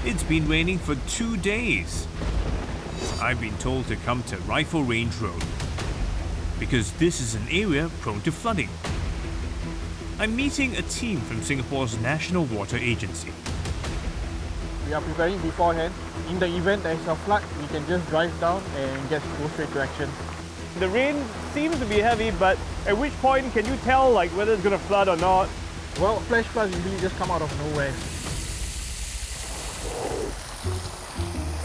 It's been raining for 2 days. I've been told to come to Rifle Range Road because this is an area prone to flooding. I'm meeting a team from Singapore's National Water Agency. We are preparing beforehand. In the event there is a flood, we can just drive down and go straight to action. The rain seems to be heavy, but at which point can you tell whether it's going to flood or not? Well, flash floods usually just come out of nowhere.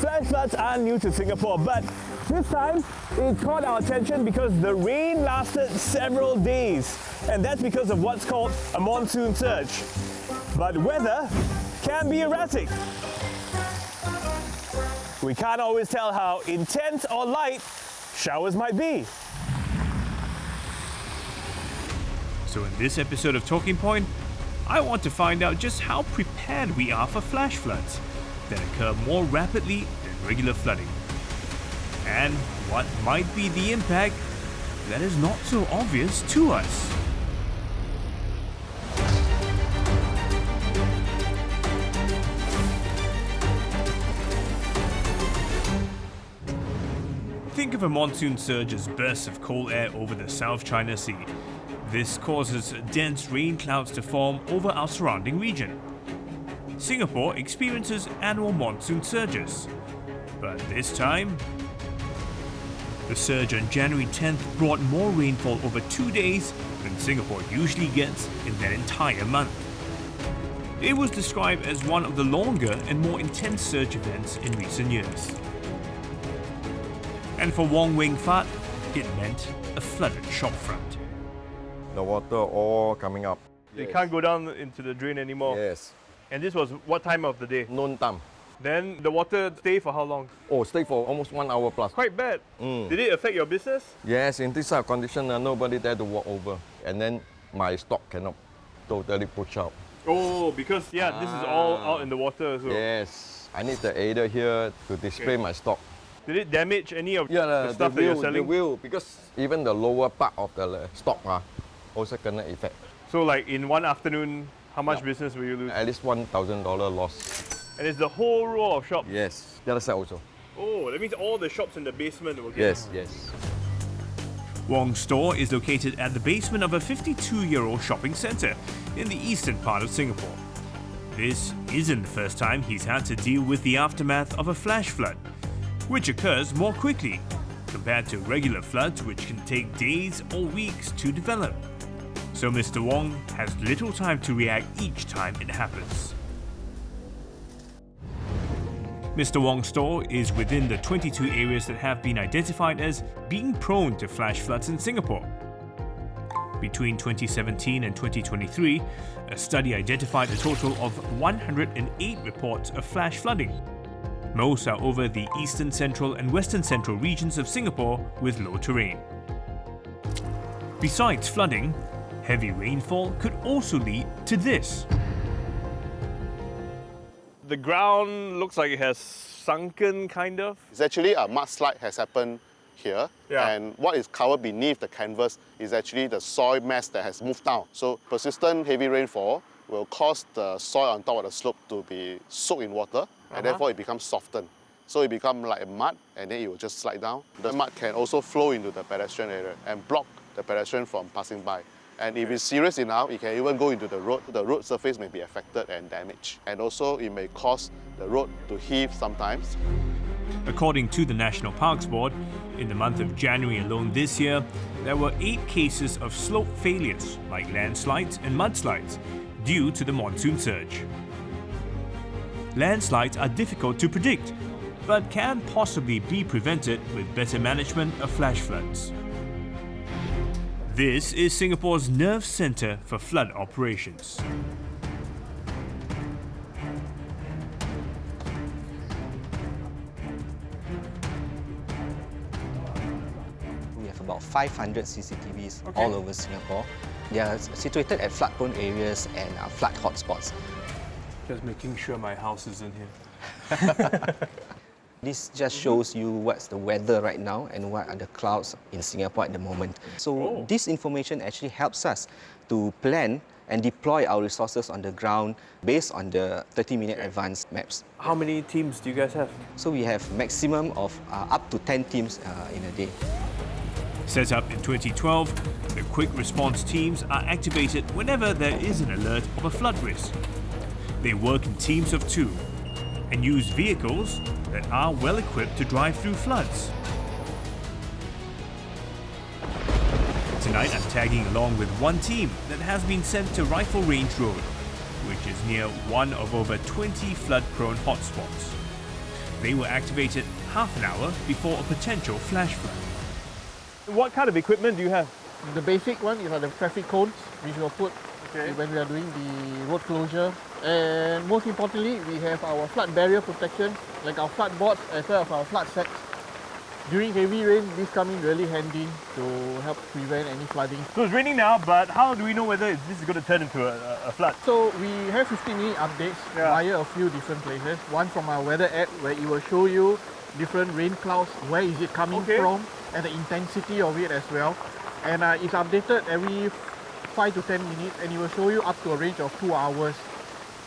Flash floods are new to Singapore, but this time it caught our attention because the rain lasted several days, and that's because of what's called a monsoon surge. But weather can be erratic. We can't always tell how intense or light showers might be. So in this episode of Talking Point, I want to find out just how prepared we are for flash floods that occur more rapidly than regular flooding, and what might be the impact that is not so obvious to us. Think of a monsoon surge as bursts of cold air over the South China Sea. This causes dense rain clouds to form over our surrounding region. Singapore experiences annual monsoon surges, but this time, the surge on January 10th brought more rainfall over 2 days than Singapore usually gets in that entire month. It was described as one of the longer and more intense surge events in recent years. And for Wong Wing Fat, it meant a flooded shopfront. The water all coming up. You can't go down into the drain anymore. Yes. And this was what time of the day? Noon time. Then the water stayed for how long? Oh, stay for almost 1 hour plus. Quite bad. Did it affect your business? Yes, in this type of condition, nobody dare to walk over. And then my stock cannot totally push out. Oh, because this is all out in the water as well. Yes. I need the aider here to display my stock. Did it damage any of the stuff that you're selling? It will, because even the lower part of the stock also gonna affect. So in one afternoon, how much business will you lose? At least $1,000 loss. And it's the whole row of shops? Yes, the other side also. Oh, that means all the shops in the basement will get... Yes. Wong's store is located at the basement of a 52-year-old shopping centre in the eastern part of Singapore. This isn't the first time he's had to deal with the aftermath of a flash flood, which occurs more quickly compared to regular floods which can take days or weeks to develop. So Mr. Wong has little time to react each time it happens. Mr. Wong's store is within the 22 areas that have been identified as being prone to flash floods in Singapore. Between 2017 and 2023, a study identified a total of 108 reports of flash flooding. Most are over the eastern central and western central regions of Singapore with low terrain. Besides flooding, heavy rainfall could also lead to this. The ground looks like it has sunken, kind of. It's actually a mudslide has happened here, and what is covered beneath the canvas is actually the soil mass that has moved down. So persistent heavy rainfall will cause the soil on top of the slope to be soaked in water, and therefore it becomes softened. So it becomes like mud, and then it will just slide down. The mud can also flow into the pedestrian area and block the pedestrian from passing by. And if it's serious enough, it can even go into the road. The road surface may be affected and damaged. And also it may cause the road to heave sometimes. According to the National Parks Board, in the month of January alone this year, there were 8 cases of slope failures, like landslides and mudslides, due to the monsoon surge. Landslides are difficult to predict, but can possibly be prevented with better management of flash floods. This is Singapore's nerve centre for flood operations. We have about 500 CCTVs all over Singapore. They are situated at flood-prone areas and flood hotspots. Just making sure my house isn't here. This just shows you what's the weather right now and what are the clouds in Singapore at the moment. So this information actually helps us to plan and deploy our resources on the ground based on the 30-minute advance maps. How many teams do you guys have? So we have maximum of up to 10 teams in a day. Set up in 2012, the quick response teams are activated whenever there is an alert of a flood risk. They work in teams of 2 and use vehicles that are well equipped to drive through floods. Tonight I'm tagging along with one team that has been sent to Rifle Range Road, which is near one of over 20 flood-prone hotspots. They were activated half an hour before a potential flash flood. What kind of equipment do you have? The basic one is the traffic cones, which we'll put when we are doing the road closure. And most importantly, we have our flood barrier protection, like our flood boards as well as our flood sets. During heavy rain, this come in really handy to help prevent any flooding. So it's raining now, but how do we know whether this is going to turn into a flood? So we have 15-minute updates via a few different places. One from our weather app where it will show you different rain clouds, where is it coming from, and the intensity of it as well. And it's updated every 5 to 10 minutes, and it will show you up to a range of 2 hours.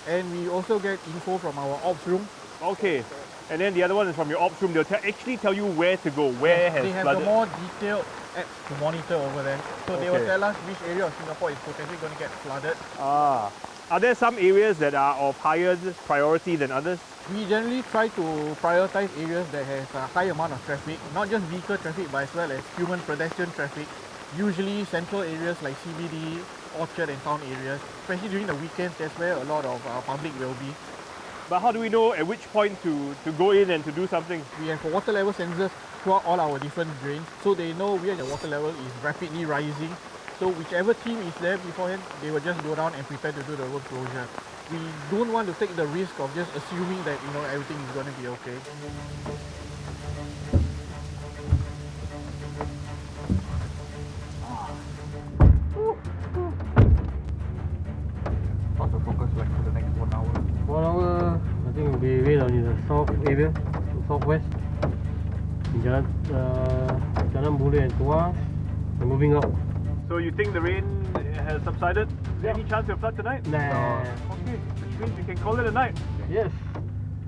And we also get info from our ops room. Okay. And then the other one is from your ops room. They'll actually tell you where to go, where has They have flooded. the more detailed apps to monitor over there. So they will tell us which area of Singapore is potentially going to get flooded. Are there some areas that are of higher priority than others? We generally try to prioritize areas that have a high amount of traffic, not just vehicle traffic but as well as human pedestrian traffic. Usually central areas like CBD, Orchard and town areas, especially during the weekends, that's where a lot of public will be. But how do we know at which point to go in and to do something? We have water level sensors throughout all our different drains, so they know where the water level is rapidly rising. So whichever team is there beforehand, they will just go down and prepare to do the road closure. We don't want to take the risk of just assuming that everything is going to be okay. What's the focus like for the next 1 hour? 1 hour, I think we'll be right on the south area, southwest. In Jalan Bule and Tuas, and moving up. So you think the rain has subsided? Is there any chance of flood tonight? Nah. Okay, which means we can call it a night. Yes.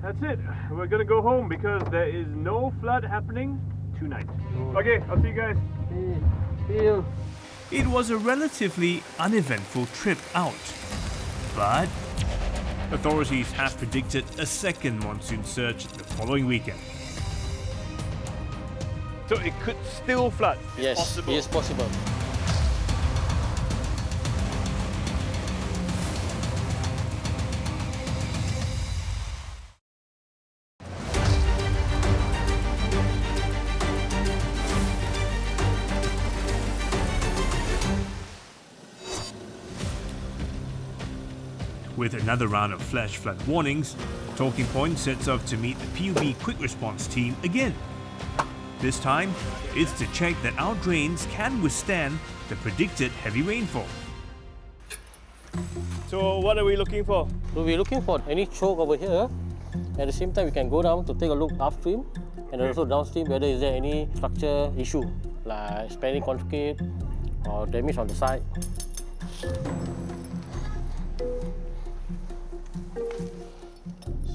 That's it. We're gonna go home because there is no flood happening tonight. No. Okay, I'll see you guys. See you. It was a relatively uneventful trip out, but authorities have predicted a second monsoon surge the following weekend. So it could still flood? Yes, possible. it is possible. With another round of flash flood warnings, Talking Point sets off to meet the PUB Quick Response team again. This time, it's to check that our drains can withstand the predicted heavy rainfall. So what are we looking for? So we're looking for any choke over here. At the same time, we can go down to take a look upstream and also downstream whether is there any structure issue like spanning concrete or damage on the side.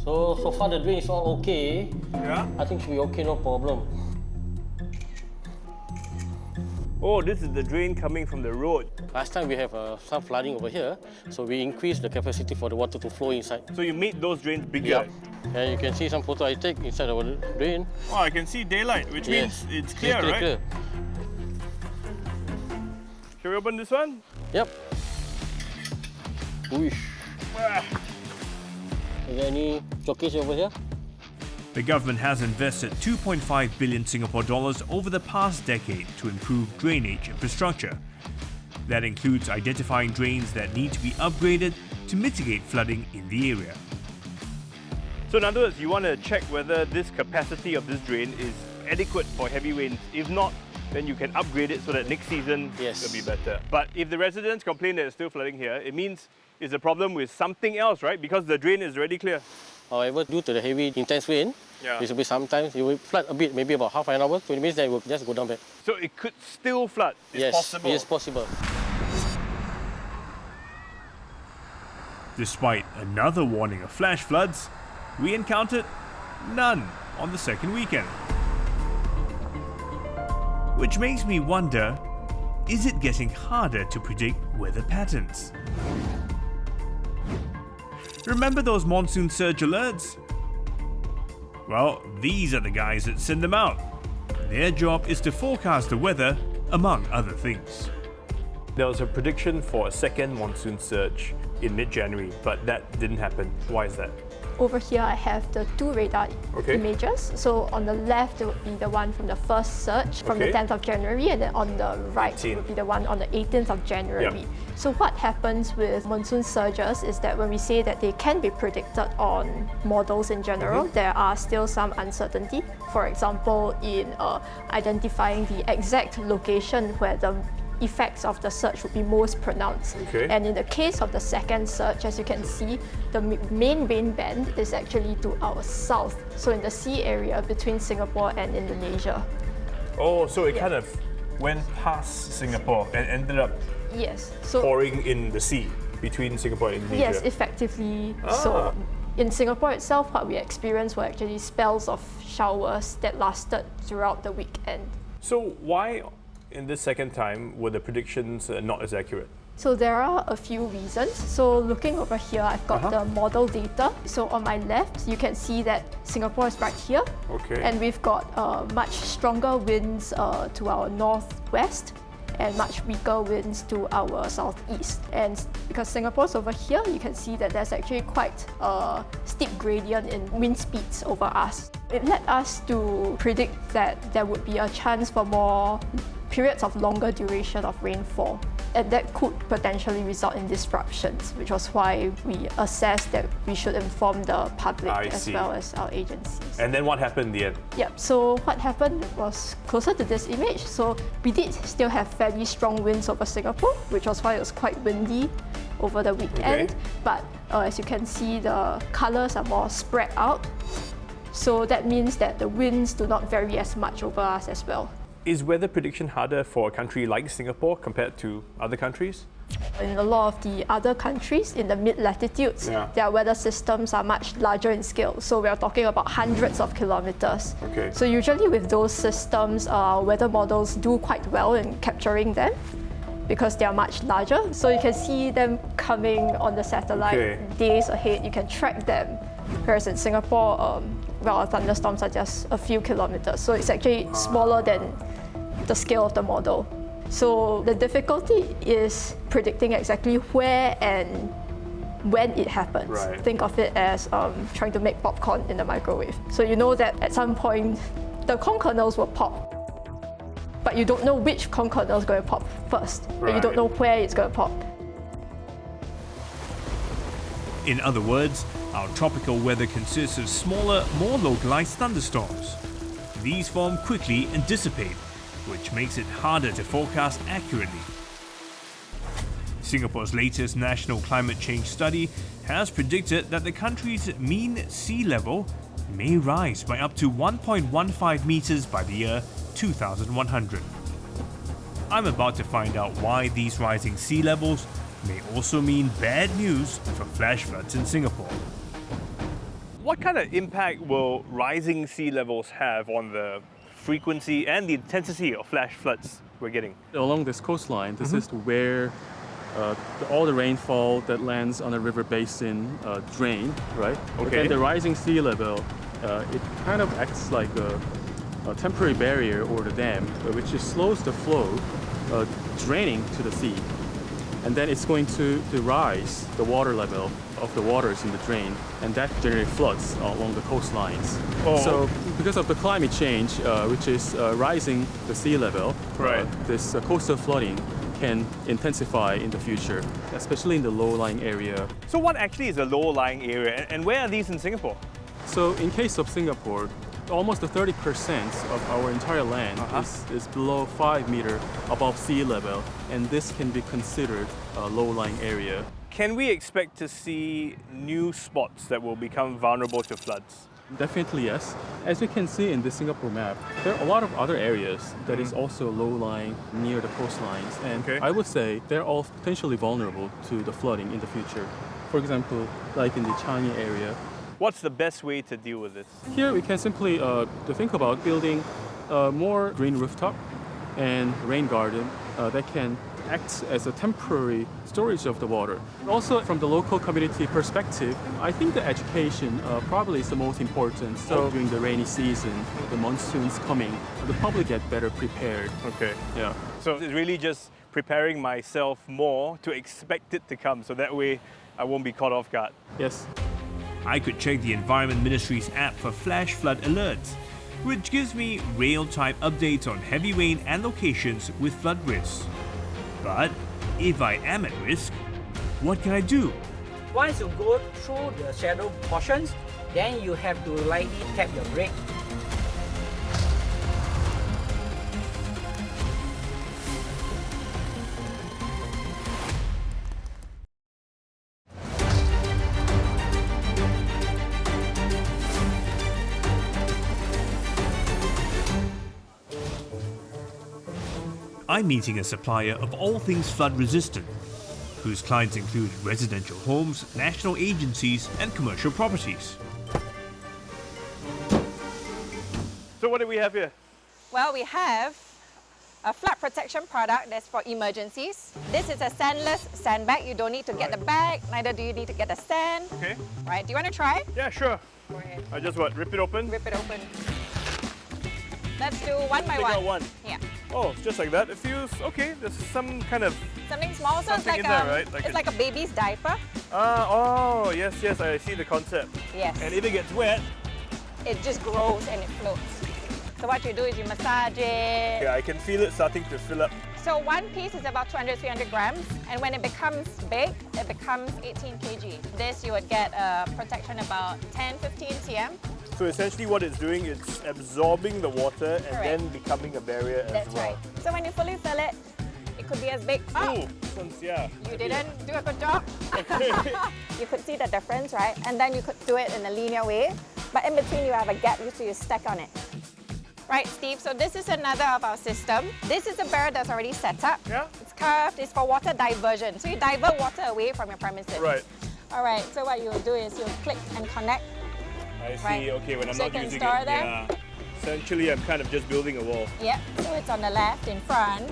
So far the drain is all okay. Yeah. I think should be okay, no problem. Oh, this is the drain coming from the road. Last time we have some flooding over here, so we increased the capacity for the water to flow inside. So you made those drains bigger? Yeah. And you can see some photo I take inside our drain. Oh, I can see daylight, which means it's clear, right? Clear. Shall we open this one? Yep. Whoosh. Is there any chockage over here? The government has invested 2.5 billion Singapore dollars over the past decade to improve drainage infrastructure. That includes identifying drains that need to be upgraded to mitigate flooding in the area. So in other words, you want to check whether this capacity of this drain is adequate for heavy rains. If not, then you can upgrade it so that next season will be better. But if the residents complain that it's still flooding here, it means it's a problem with something else, right? Because the drain is already clear. However, due to the heavy, intense rain, it will be sometimes it will flood a bit, maybe about half an hour, 20 minutes, then it will just go down back. So it could still flood? It's possible? Yes, possible. Despite another warning of flash floods, we encountered none on the second weekend. Which makes me wonder, is it getting harder to predict weather patterns? Remember those monsoon surge alerts? Well, these are the guys that send them out. Their job is to forecast the weather, among other things. There was a prediction for a second monsoon surge in mid-January, but that didn't happen. Why is that? Over here I have the two radar images. So on the left it would be the one from the first surge from the 10th of January, and then on the right would be the one on the 18th of January. So what happens with monsoon surges is that when we say that they can be predicted on models in general, there are still some uncertainty. For example, in identifying the exact location where the effects of the surge would be most pronounced. And in the case of the second surge, as you can see, the main rain band is actually to our south, so in the sea area between Singapore and Indonesia. Oh, so it kind of went past Singapore and ended up pouring in the sea between Singapore and Indonesia? Yes, effectively so. In Singapore itself, what we experienced were actually spells of showers that lasted throughout the weekend. So why in this second time were the predictions not as accurate? So there are a few reasons. So looking over here, I've got the model data. So on my left, you can see that Singapore is right here. And we've got much stronger winds to our northwest and much weaker winds to our southeast. And because Singapore's over here, you can see that there's actually quite a steep gradient in wind speeds over us. It led us to predict that there would be a chance for more periods of longer duration of rainfall, and that could potentially result in disruptions, which was why we assessed that we should inform the public as well as our agencies. And then what happened in the end? Yep, so what happened was closer to this image. So we did still have fairly strong winds over Singapore, which was why it was quite windy over the weekend. But as you can see, the colours are more spread out. So that means that the winds do not vary as much over us as well. Is weather prediction harder for a country like Singapore compared to other countries? In a lot of the other countries in the mid-latitudes, their weather systems are much larger in scale. So we are talking about hundreds of kilometers. So usually with those systems, weather models do quite well in capturing them because they are much larger. So you can see them coming on the satellite days ahead. You can track them. Whereas in Singapore, thunderstorms are just a few kilometers. So it's actually smaller than the scale of the model. So the difficulty is predicting exactly where and when it happens. Think of it as trying to make popcorn in the microwave. So you know that at some point the corn kernels will pop, but you don't know which corn kernel is going to pop first, and you don't know where it's going to pop. In other words, our tropical weather consists of smaller, more localized thunderstorms. These form quickly and dissipate, which makes it harder to forecast accurately. Singapore's latest national climate change study has predicted that the country's mean sea level may rise by up to 1.15 meters by the year 2100. I'm about to find out why these rising sea levels may also mean bad news for flash floods in Singapore. What kind of impact will rising sea levels have on the frequency and the intensity of flash floods we're getting? Along this coastline, this is where all the rainfall that lands on the river basin drain, right? But then the rising sea level, it kind of acts like a temporary barrier or the dam, which just slows the flow, draining to the sea. And then it's going to rise the water level of the waters in the drain, and that generates floods along the coastlines. So because of the climate change, which is rising the sea level, this coastal flooding can intensify in the future, especially in the low-lying area. So what actually is a low-lying area, and where are these in Singapore? So in case of Singapore, almost 30% of our entire land is below 5 meters above sea level, and this can be considered a low-lying area. can we expect to see new spots that will become vulnerable to floods? Definitely yes. As you can see in the Singapore map, there are a lot of other areas that is also low-lying near the coastlines, and I would say they're all potentially vulnerable to the flooding in the future. For example, like in the Changi area. What's the best way to deal with this? Here we can simply think about building more green rooftop and rain garden that can act as a temporary storage of the water. Also, from the local community perspective, I think the education probably is the most important. So during the rainy season, the monsoon's coming, the public get better prepared. Okay. Yeah. So it's really just preparing myself more to expect it to come, so that way I won't be caught off guard. Yes. I could check the Environment Ministry's app for flash flood alerts, which gives me real-time updates on heavy rain and locations with flood risks. But if I am at risk, what can I do? Once you go through the shadow portions, then you have to lightly tap your brake. I'm meeting a supplier of all things flood resistant, whose clients include residential homes, national agencies, and commercial properties. So what do we have here? Well, we have a flood protection product that's for emergencies. This is a sandless sandbag. You don't need to get the bag, neither do you need to get the sand. Okay. Right, do you want to try? Yeah, sure. Go ahead. I just rip it open? Rip it open. Let's do one by Take one. out one. Yeah. Oh, it's just like that. It feels okay. There's some kind of something small, so something it's like in there, right? it's like a baby's diaper. Oh, yes, I see the concept. Yes. And if it gets wet, it just grows and it floats. So what you do is you massage it. Yeah, I can feel it starting to fill up. So one piece is about 200-300 grams, and when it becomes big, it becomes 18 kg. This you would get a protection about 10-15 cm. So essentially what it's doing, it's absorbing the water and then becoming a barrier as well. That's right. So when you fully fill it, it could be as big. Oh, yeah. You didn't do a good job. Okay. You could see the difference, right? And then you could do it in a linear way, but in between you have a gap, so you stack on it. Right, Steve, so this is another of our system. This is a barrier that's already set up. Yeah. It's curved, it's for water diversion. So you divert water away from your premises. Right. All right, so what you'll do is you'll click and connect. I see, right. Okay, when I'm so not you can using store it, them. yeah. Essentially, I'm kind of just building a wall. Yep, so it's on the left in front.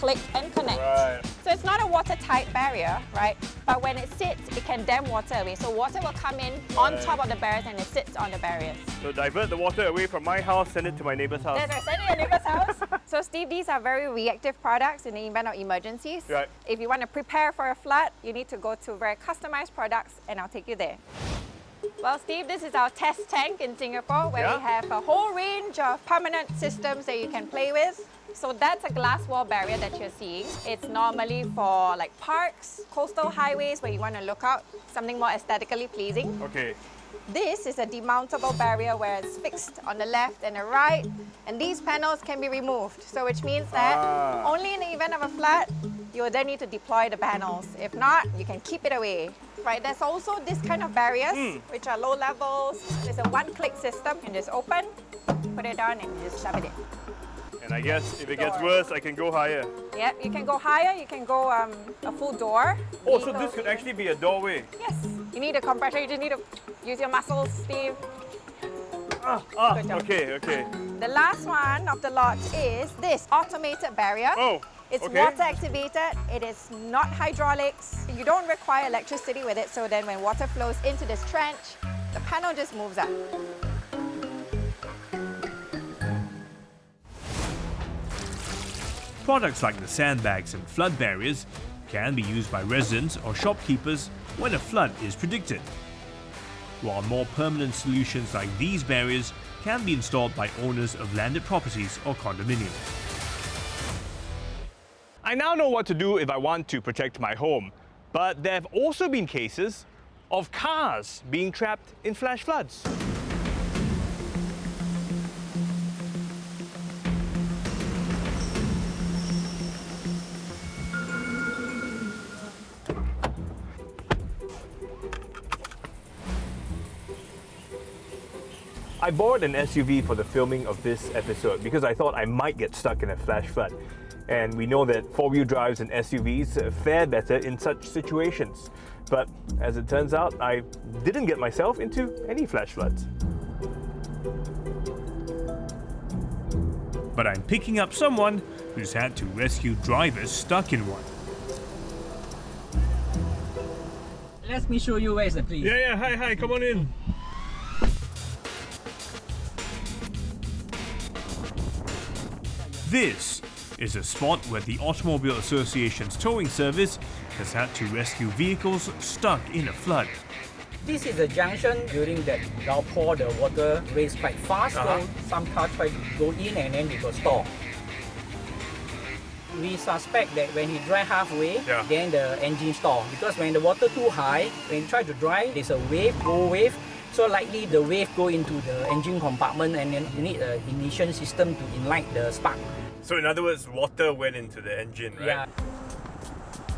Click and connect. Right. So it's not a watertight barrier, right? But when it sits, it can dam water away. So water will come in on top of the barriers and it sits on the barriers. So divert the water away from my house, send it to my neighbor's house. That's right, send it to your neighbor's house. So Steve, these are very reactive products in the event of emergencies. Right. If you want to prepare for a flood, you need to go to very customized products and I'll take you there. Well, Steve, this is our test tank in Singapore where we have a whole range of permanent systems that you can play with. So that's a glass wall barrier that you're seeing. It's normally for like parks, coastal highways where you want to look out, something more aesthetically pleasing. Okay. This is a demountable barrier where it's fixed on the left and the right, and these panels can be removed. So which means that only in the event of a flood, you will then need to deploy the panels. If not, you can keep it away. Right, there's also this kind of barriers, which are low levels. There's a one-click system. You can just open, put it down, and you just shove it in. And I guess if it gets worse, I can go higher. Yep, you can go higher, you can go a full door. Oh, so this could actually be a doorway? Yes. You need a compressor, you just need to use your muscles, Steve. Okay. The last one of the lot is this automated barrier. Oh, it's water activated, it is not hydraulics. You don't require electricity with it, so then when water flows into this trench, the panel just moves up. Products like the sandbags and flood barriers can be used by residents or shopkeepers when a flood is predicted, while more permanent solutions like these barriers can be installed by owners of landed properties or condominiums. I now know what to do if I want to protect my home, but there have also been cases of cars being trapped in flash floods. I borrowed an SUV for the filming of this episode because I thought I might get stuck in a flash flood. And we know that four-wheel drives and SUVs fare better in such situations. But as it turns out, I didn't get myself into any flash floods. But I'm picking up someone who's had to rescue drivers stuck in one. Let me show you where is the place. Yeah, hi, come on in. This is a spot where the Automobile Association's towing service has had to rescue vehicles stuck in a flood. This is a junction. During that downpour, the water raised quite fast, so some cars try to go in and then they got stalled. We suspect that when he drive halfway, then the engine stall. Because when the water too high, when you try to drive, there's a wave, so likely the wave go into the engine compartment and then you need an ignition system to ignite the spark. So in other words, water went into the engine, right? Yeah.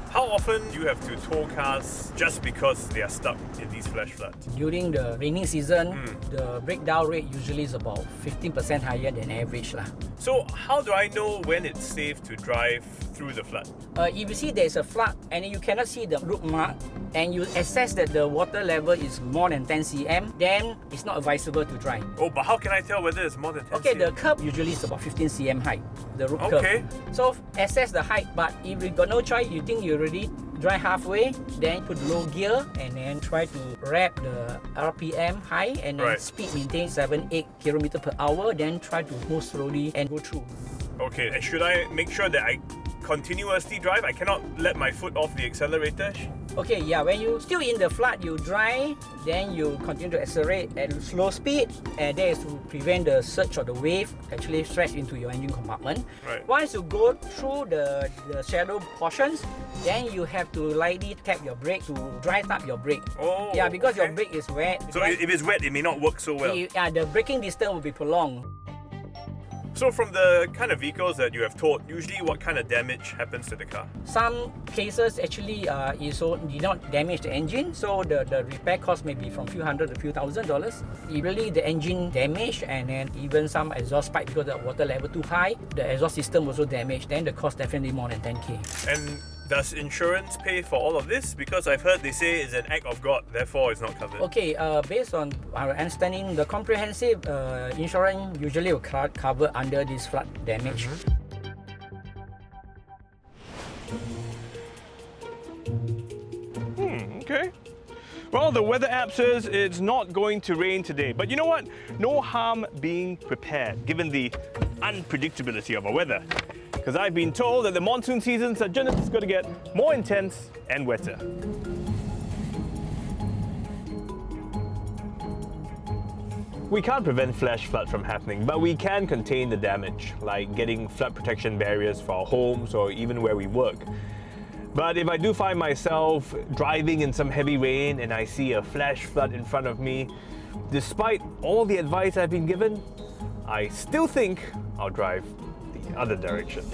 How often do you have to tow cars just because they are stuck in these flash floods? During the raining season, the breakdown rate usually is about 15% higher than average. So how do I know when it's safe to drive through the flood? If you see there's a flood and you cannot see the route mark and you assess that the water level is more than 10 cm, then it's not advisable to drive. Oh, but how can I tell whether it's more than 10 Okay, cm? the curb usually is about 15 cm height, the root curve. So assess the height, but if you got no choice, you think you already drive halfway, then put low gear and then try to wrap the RPM high and then speed maintain 7-8 km per hour, then try to move slowly and go through. Okay, and should I make sure that I continuously drive? I cannot let my foot off the accelerator? Okay, yeah, when you still in the flood, you drive, then you continue to accelerate at slow speed, and that is to prevent the surge of the wave actually stretch into your engine compartment. Once you go through the shallow portions, then you have to lightly tap your brake to dry up your brake. Oh, yeah, because your brake is wet. So if it's wet, it may not work so well. Yeah, the braking distance will be prolonged. So from the kind of vehicles that you have towed, usually what kind of damage happens to the car? Some cases actually did not damage the engine, so the repair cost may be from few hundred to few $1,000s. If really the engine damaged and then even some exhaust pipe because the water level too high, the exhaust system also damaged, then the cost definitely more than 10K. And does insurance pay for all of this? Because I've heard they say it's an act of God, therefore it's not covered. Okay, based on our understanding, the comprehensive insurance usually will cover under this flood damage. Okay. Well, the weather app says it's not going to rain today, but you know what? No harm being prepared, given the unpredictability of our weather. Because I've been told that the monsoon seasons are just going to get more intense and wetter. We can't prevent flash flood from happening, but we can contain the damage, like getting flood protection barriers for our homes or even where we work. But if I do find myself driving in some heavy rain and I see a flash flood in front of me, despite all the advice I've been given, I still think I'll drive the other direction.